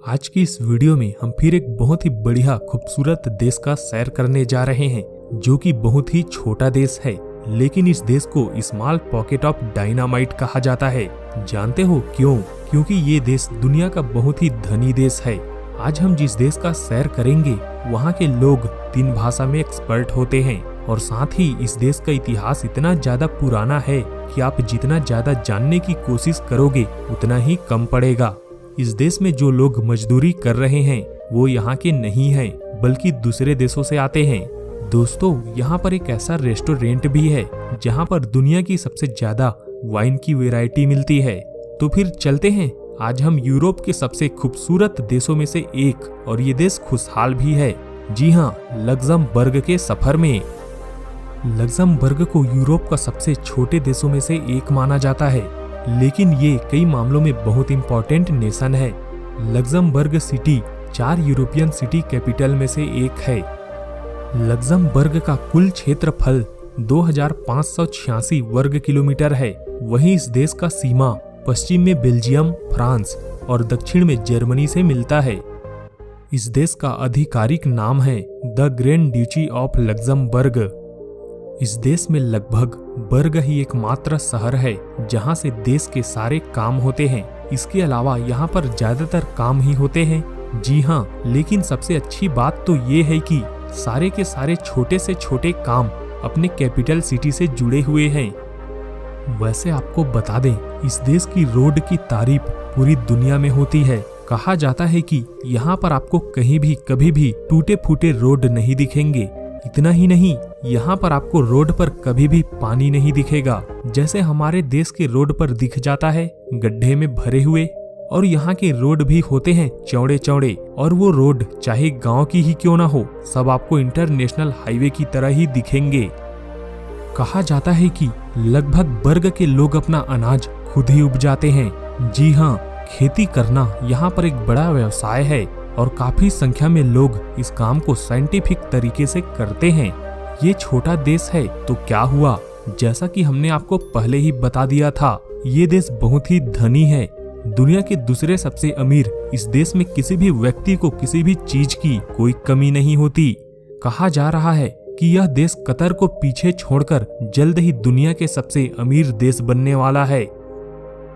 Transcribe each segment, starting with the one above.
आज की इस वीडियो में हम फिर एक बहुत ही बढ़िया खूबसूरत देश का सैर करने जा रहे हैं, जो कि बहुत ही छोटा देश है, लेकिन इस देश को स्मॉल पॉकेट ऑफ डायनामाइट कहा जाता है। जानते हो क्यों? क्योंकि ये देश दुनिया का बहुत ही धनी देश है। आज हम जिस देश का सैर करेंगे, वहाँ के लोग 3 भाषा में एक्सपर्ट होते हैं और साथ ही इस देश का इतिहास इतना ज्यादा पुराना है कि आप जितना ज्यादा जानने की कोशिश करोगे उतना ही कम पड़ेगा। इस देश में जो लोग मजदूरी कर रहे हैं वो यहाँ के नहीं हैं, बल्कि दूसरे देशों से आते हैं। दोस्तों, यहाँ पर एक ऐसा रेस्टोरेंट भी है जहाँ पर दुनिया की सबसे ज्यादा वाइन की वैरायटी मिलती है। तो फिर चलते हैं, आज हम यूरोप के सबसे खूबसूरत देशों में से एक, और ये देश खुशहाल भी है। जी हाँ, लग्जमबर्ग के सफर में। लग्जमबर्ग को यूरोप का सबसे छोटे देशों में से एक माना जाता है, लेकिन ये कई मामलों में बहुत इम्पोर्टेंट नेशन है। Luxembourg city 4 European city capital में से एक है। लग्जमबर्ग का कुल क्षेत्रफल 2586 वर्ग किलोमीटर है। वहीं इस देश का सीमा पश्चिम में बेल्जियम, फ्रांस और दक्षिण में जर्मनी से मिलता है। इस देश का आधिकारिक नाम है द ग्रैंड ड्यूची ऑफ लग्जमबर्ग। इस देश में लगभग बर्ग ही एकमात्र शहर है जहां से देश के सारे काम होते हैं। इसके अलावा यहां पर ज्यादातर काम ही होते हैं। जी हाँ, लेकिन सबसे अच्छी बात तो ये है कि सारे के सारे छोटे से छोटे काम अपने कैपिटल सिटी से जुड़े हुए हैं। वैसे आपको बता दें, इस देश की रोड की तारीफ पूरी दुनिया में होती है। कहा जाता है कि यहाँ पर आपको कहीं भी कभी भी टूटे फूटे रोड नहीं दिखेंगे। इतना ही नहीं, यहाँ पर आपको रोड पर कभी भी पानी नहीं दिखेगा, जैसे हमारे देश के रोड पर दिख जाता है, गड्ढे में भरे हुए। और यहाँ के रोड भी होते हैं चौड़े चौड़े, और वो रोड चाहे गांव की ही क्यों ना हो, सब आपको इंटरनेशनल हाईवे की तरह ही दिखेंगे। कहा जाता है कि लगभग बर्ग के लोग अपना अनाज खुद ही उपजाते हैं। जी हाँ, खेती करना यहाँ पर एक बड़ा व्यवसाय है और काफी संख्या में लोग इस काम को साइंटिफिक तरीके से करते हैं। ये छोटा देश है तो क्या हुआ, जैसा कि हमने आपको पहले ही बता दिया था, ये देश बहुत ही धनी है। दुनिया के दूसरे सबसे अमीर इस देश में किसी भी व्यक्ति को किसी भी चीज की कोई कमी नहीं होती। कहा जा रहा है कि यह देश कतर को पीछे छोड़कर जल्द ही दुनिया के सबसे अमीर देश बनने वाला है।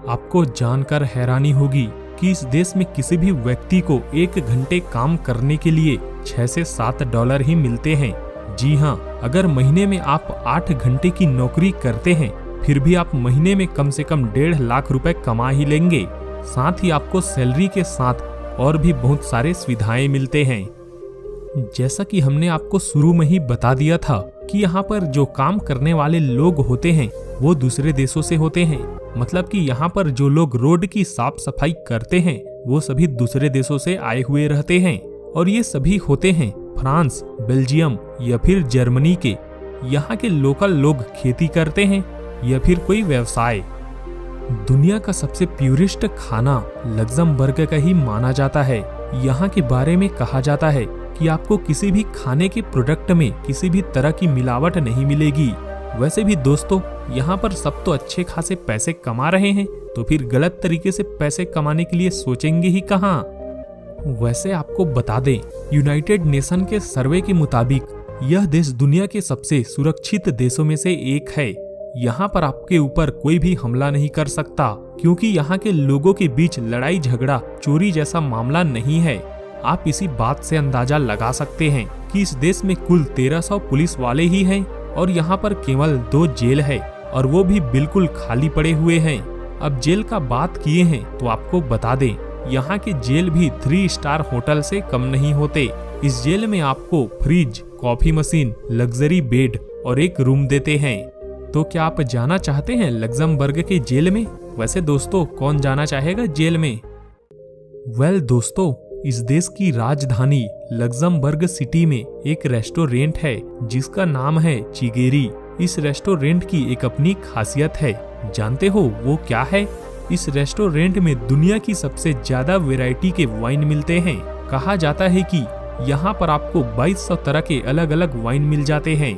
आपको जानकर हैरानी होगी कि इस देश में किसी भी व्यक्ति को 1 घंटे काम करने के लिए 6 से 7 डॉलर ही मिलते हैं। जी हाँ, अगर महीने में आप 8 घंटे की नौकरी करते हैं, फिर भी आप महीने में कम से कम 1.5 लाख रुपए कमा ही लेंगे। साथ ही आपको सैलरी के साथ और भी बहुत सारे सुविधाएं मिलते हैं। जैसा कि हमने आपको शुरू में ही बता दिया था कि यहाँ पर जो काम करने वाले लोग होते हैं वो दूसरे देशों से होते हैं। मतलब कि यहाँ पर जो लोग रोड की साफ सफाई करते हैं वो सभी दूसरे देशों से आए हुए रहते हैं, और ये सभी होते हैं फ्रांस, बेल्जियम या फिर जर्मनी के। यहाँ के लोकल लोग खेती करते हैं या फिर कोई व्यवसाय। दुनिया का सबसे प्यूरिस्ट खाना लग्जमबर्ग का ही माना जाता है। यहाँ के बारे में कहा जाता है कि आपको किसी भी खाने के प्रोडक्ट में किसी भी तरह की मिलावट नहीं मिलेगी। वैसे भी दोस्तों, यहाँ पर सब तो अच्छे खासे पैसे कमा रहे हैं, तो फिर गलत तरीके से पैसे कमाने के लिए सोचेंगे ही कहाँ। वैसे आपको बता दें, यूनाइटेड नेशन के सर्वे के मुताबिक यह देश दुनिया के सबसे सुरक्षित देशों में से एक है। यहाँ पर आपके ऊपर कोई भी हमला नहीं कर सकता, क्योंकि यहाँ के लोगों के बीच लड़ाई झगड़ा, चोरी जैसा मामला नहीं है। आप इसी बात से अंदाजा लगा सकते हैं कि इस देश में कुल 1300 पुलिस वाले ही हैं, और यहाँ पर केवल 2 जेल है, और वो भी बिल्कुल खाली पड़े हुए हैं। अब जेल का बात किए हैं तो आपको बता दें, यहाँ के जेल भी 3 स्टार होटल से कम नहीं होते। इस जेल में आपको fridge, coffee machine, luxury bed और एक रूम देते हैं। तो क्या आप जाना चाहते हैं लग्जमबर्ग के जेल में? वैसे दोस्तों, कौन जाना चाहेगा जेल में? वेल दोस्तों, इस देश की राजधानी लग्जमबर्ग सिटी में एक रेस्टोरेंट है जिसका नाम है चिगेरी। इस रेस्टोरेंट की एक अपनी खासियत है, जानते हो वो क्या है? इस रेस्टोरेंट में दुनिया की सबसे ज्यादा वैरायटी के वाइन मिलते हैं। कहा जाता है कि यहाँ पर आपको 2200 तरह के अलग अलग वाइन मिल जाते हैं।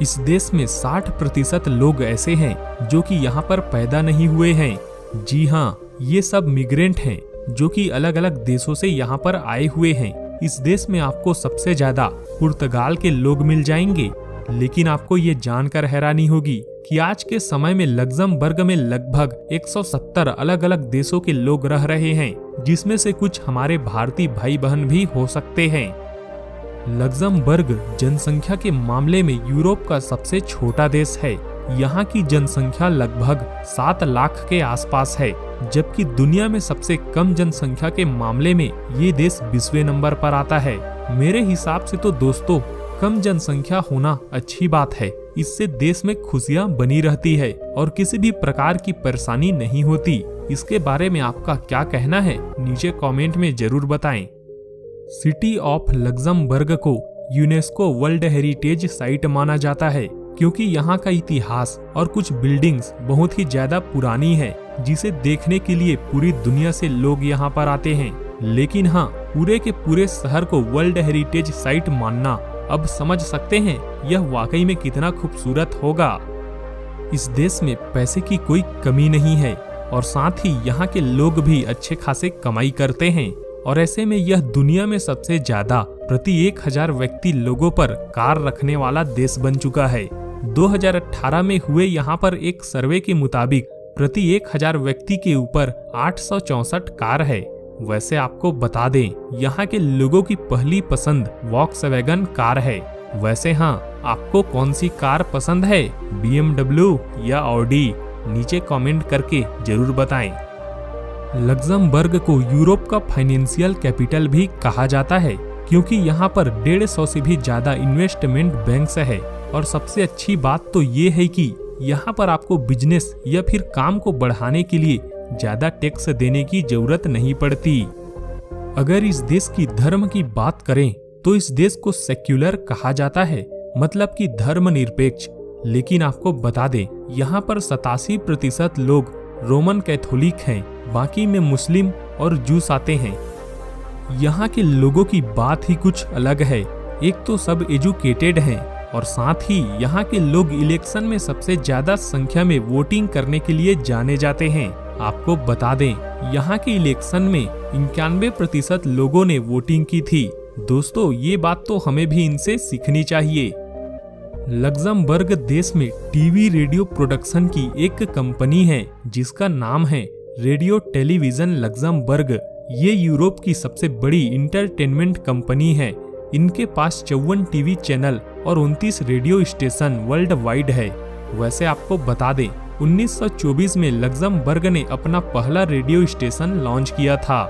इस देश में 60% लोग ऐसे हैं जो कि यहाँ पर पैदा नहीं हुए हैं। जी हाँ, ये सब मिग्रेंट हैं जो कि अलग अलग देशों से यहाँ पर आए हुए हैं। इस देश में आपको सबसे ज्यादा पुर्तगाल के लोग मिल जाएंगे। लेकिन आपको ये जानकर हैरानी होगी कि आज के समय में लग्जमबर्ग में लगभग 170 अलग अलग देशों के लोग रह रहे हैं, जिसमें से कुछ हमारे भारतीय भाई बहन भी हो सकते हैं। लग्जमबर्ग जनसंख्या के मामले में यूरोप का सबसे छोटा देश है। यहाँ की जनसंख्या लगभग 7 लाख के आसपास है, जबकि दुनिया में सबसे कम जनसंख्या के मामले में ये देश 20वें नंबर पर आता है। मेरे हिसाब से तो दोस्तों, कम जनसंख्या होना अच्छी बात है। इससे देश में खुशियां बनी रहती है और किसी भी प्रकार की परेशानी नहीं होती। इसके बारे में आपका क्या कहना है, नीचे कमेंट में जरूर बताएं। सिटी ऑफ लग्जमबर्ग को यूनेस्को वर्ल्ड हेरिटेज साइट माना जाता है क्योंकि यहाँ का इतिहास और कुछ बिल्डिंग्स बहुत ही ज्यादा पुरानी है, जिसे देखने के लिए पूरी दुनिया से लोग यहाँ पर आते हैं। लेकिन हाँ, पूरे के पूरे शहर को वर्ल्ड हेरिटेज साइट मानना, अब समझ सकते हैं यह वाकई में कितना खूबसूरत होगा। इस देश में पैसे की कोई कमी नहीं है और साथ ही यहाँ के लोग भी अच्छे खासे कमाई करते हैं। और ऐसे में यह दुनिया में सबसे ज्यादा प्रति 1000 व्यक्ति लोगों पर कार रखने वाला देश बन चुका है। 2018 में हुए यहाँ पर एक सर्वे के मुताबिक प्रति 1000 व्यक्ति के ऊपर 864 कार है। वैसे आपको बता दें, यहाँ के लोगों की पहली पसंद वॉक्सवैगन कार है। वैसे हाँ, आपको कौन सी कार पसंद है, BMW या ऑडी? नीचे कमेंट करके जरूर बताएं। लग्जमबर्ग को यूरोप का फाइनेंशियल कैपिटल भी कहा जाता है क्योंकि यहाँ पर 150 से भी ज्यादा इन्वेस्टमेंट बैंक्स है। और सबसे अच्छी बात तो ये है कि यहाँ पर आपको बिजनेस या फिर काम को बढ़ाने के लिए ज्यादा टैक्स देने की जरूरत नहीं पड़ती। अगर इस देश की धर्म की बात करें तो इस देश को सेक्युलर कहा जाता है, मतलब कि धर्मनिरपेक्ष। लेकिन आपको बता दें, यहाँ पर 87% लोग रोमन कैथोलिक हैं, बाकी में मुस्लिम और जूस आते हैं। यहाँ के लोगों की बात ही कुछ अलग है। एक तो सब एजुकेटेड हैं और साथ ही यहाँ के लोग इलेक्शन में सबसे ज्यादा संख्या में वोटिंग करने के लिए जाने जाते हैं। आपको बता दें, यहाँ के इलेक्शन में 91% लोगों ने वोटिंग की थी। दोस्तों, ये बात तो हमें भी इनसे सीखनी चाहिए। लग्जमबर्ग देश में टीवी रेडियो प्रोडक्शन की एक कंपनी है जिसका नाम है रेडियो टेलीविजन लग्जमबर्ग। ये यूरोप की सबसे बड़ी इंटरटेनमेंट कंपनी है। इनके पास 54 टीवी चैनल और 29 रेडियो स्टेशन वर्ल्ड वाइड है। वैसे आपको बता दें, 1924 में लग्जमबर्ग ने अपना पहला रेडियो स्टेशन लॉन्च किया था।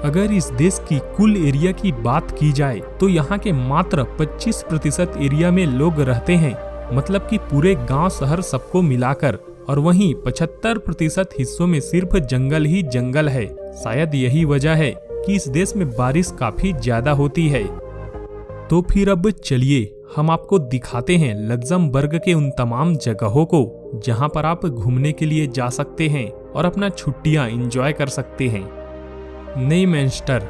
अगर इस देश की कुल एरिया की बात की जाए तो यहाँ के मात्र 25% एरिया में लोग रहते हैं, मतलब कि पूरे गांव शहर सबको मिलाकर। और वहीं 75% हिस्सों में सिर्फ जंगल ही जंगल है। शायद यही वजह है कि इस देश में बारिश काफी ज्यादा होती है। तो फिर अब चलिए हम आपको दिखाते हैं लग्जमबर्ग के उन तमाम जगहों को जहां पर आप घूमने के लिए जा सकते हैं और अपना छुट्टियां एंजॉय कर सकते हैं। न्यूमैन्स्टर।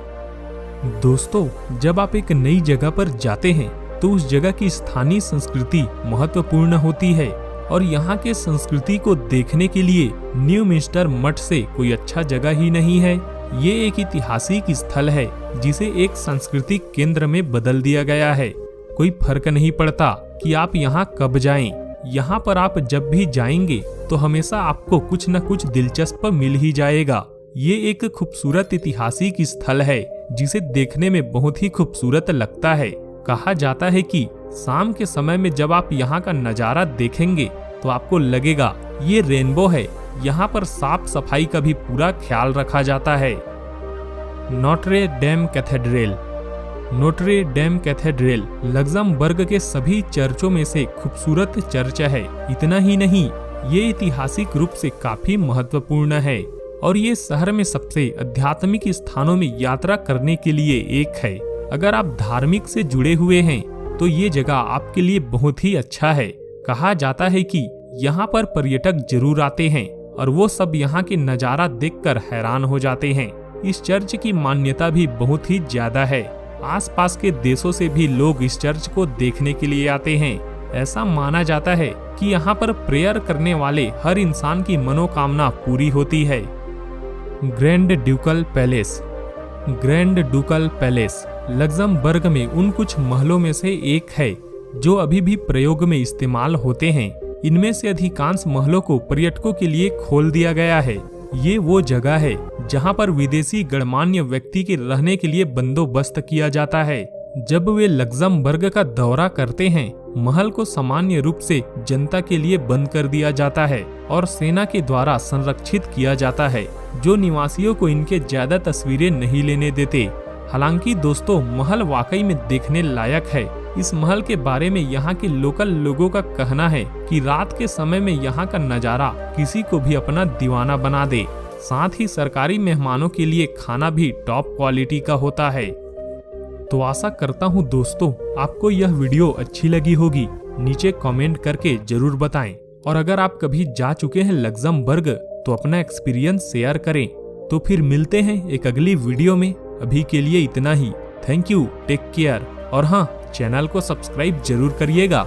दोस्तों, जब आप एक नई जगह पर जाते हैं तो उस जगह की स्थानीय संस्कृति महत्वपूर्ण होती है और यहाँ के संस्कृति को देखने के लिए न्यूमैन्स्टर मठ से कोई अच्छा जगह ही नहीं है। ये एक ऐतिहासिक स्थल है जिसे एक सांस्कृतिक केंद्र में बदल दिया गया है। कोई फर्क नहीं पड़ता कि आप यहाँ कब जाएं, यहाँ पर आप जब भी जाएंगे तो हमेशा आपको कुछ न कुछ दिलचस्प मिल ही जाएगा। ये एक खूबसूरत ऐतिहासिक स्थल है जिसे देखने में बहुत ही खूबसूरत लगता है। कहा जाता है कि शाम के समय में जब आप यहाँ का नजारा देखेंगे तो आपको लगेगा ये रेनबो है। यहाँ पर साफ सफाई का भी पूरा ख्याल रखा जाता है। Notre Dame cathedral. Notre Dame cathedral Luxembourg के सभी चर्चों में से खूबसूरत चर्च है। इतना ही नहीं, ये ऐतिहासिक रूप से काफी महत्वपूर्ण है और ये शहर में सबसे आध्यात्मिक स्थानों में यात्रा करने के लिए एक है। अगर आप धार्मिक से जुड़े हुए हैं तो ये जगह आपके लिए बहुत ही अच्छा है। कहा जाता है कि यहाँ पर पर्यटक जरूर आते हैं और वो सब यहाँ के नज़ारा देखकर हैरान हो जाते हैं। इस चर्च की मान्यता भी बहुत ही ज्यादा है। आसपास के देशों से भी लोग इस चर्च को देखने के लिए आते हैं। ऐसा माना जाता है कि यहाँ पर प्रेयर करने वाले हर इंसान की मनोकामना पूरी होती है। Grand ducal palace. Grand ducal palace Luxembourg में उन कुछ महलों में से एक है जो अभी भी प्रयोग में इस्तेमाल होते हैं। इनमें से अधिकांश महलों को पर्यटकों के लिए खोल दिया गया है। ये वो जगह है जहाँ पर विदेशी गणमान्य व्यक्ति के रहने के लिए बंदोबस्त किया जाता है। जब वे लक्जमबर्ग का दौरा करते हैं, महल को सामान्य रूप से जनता के लिए बंद कर दिया जाता है और सेना के द्वारा संरक्षित किया जाता है, जो निवासियों को इनके ज्यादा तस्वीरें नहीं लेने देते। हालांकि दोस्तों, महल वाकई में देखने लायक है। इस महल के बारे में यहाँ के लोकल लोगों का कहना है कि रात के समय में यहाँ का नज़ारा किसी को भी अपना दीवाना बना दे। साथ ही सरकारी मेहमानों के लिए खाना भी टॉप क्वालिटी का होता है। तो आशा करता हूँ दोस्तों, आपको यह वीडियो अच्छी लगी होगी। नीचे कमेंट करके जरूर बताएं। और अगर आप कभी जा चुके हैं लक्जमबर्ग तो अपना एक्सपीरियंस शेयर करें। तो फिर मिलते हैं एक अगली वीडियो में। अभी के लिए इतना ही। Thank you, take care. और हाँ, चैनल को सब्सक्राइब जरूर करिएगा।